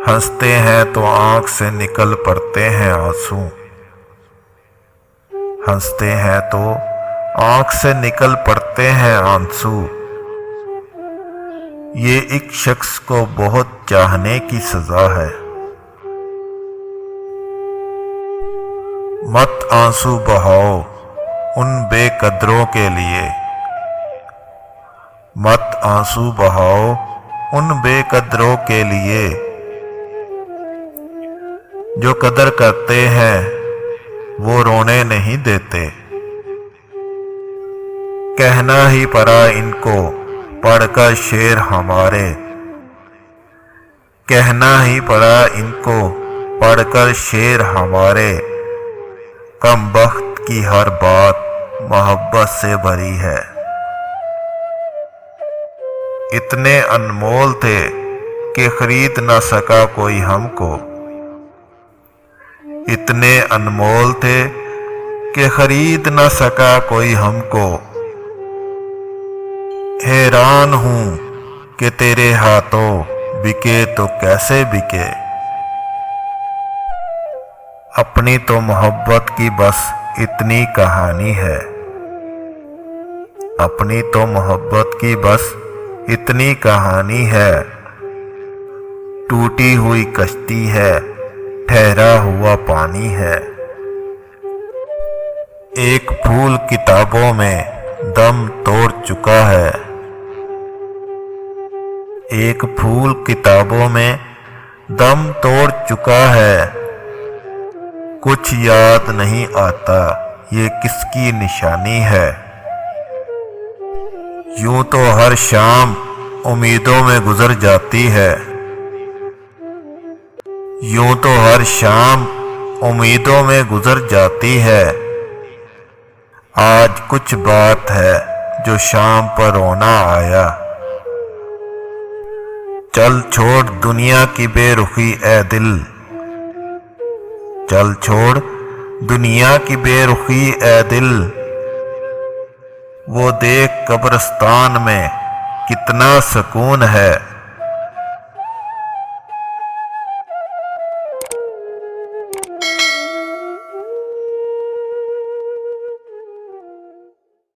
हंसते हैं तो आंख से निकल पड़ते हैं आंसू। हंसते हैं तो आंख से निकल पड़ते हैं आंसू। ये एक शख्स को बहुत चाहने की सजा है। मत आंसू बहाओ उन बेकदरों के लिए। मत आंसू बहाओ उन बेकदरों के लिए, जो कदर करते हैं वो रोने नहीं देते। कहना ही पड़ा इनको पढ़कर शेर हमारे। कहना ही पड़ा इनको पढ़कर शेर हमारे। कम बख्त की हर बात मोहब्बत से भरी है। इतने अनमोल थे कि खरीद न सका कोई हमको। इतने अनमोल थे कि खरीद न सका कोई हमको। हैरान हूं कि तेरे हाथों बिके तो कैसे बिके। अपनी तो मोहब्बत की बस इतनी कहानी है। अपनी तो मोहब्बत की बस इतनी कहानी है। टूटी हुई कश्ती है, ठहरा हुआ पानी है। एक फूल किताबों में दम तोड़ चुका है। एक फूल किताबों में दम तोड़ चुका है। कुछ याद नहीं आता ये किसकी निशानी है। यूं तो हर शाम उम्मीदों में गुजर जाती है। यूं तो हर शाम उम्मीदों में गुजर जाती है। आज कुछ बात है जो शाम पर रोना आया। चल छोड़ दुनिया की बेरुखी ए दिल। चल छोड़ दुनिया की बेरुखी ए दिल। वो देख कब्रिस्तान में कितना सुकून है।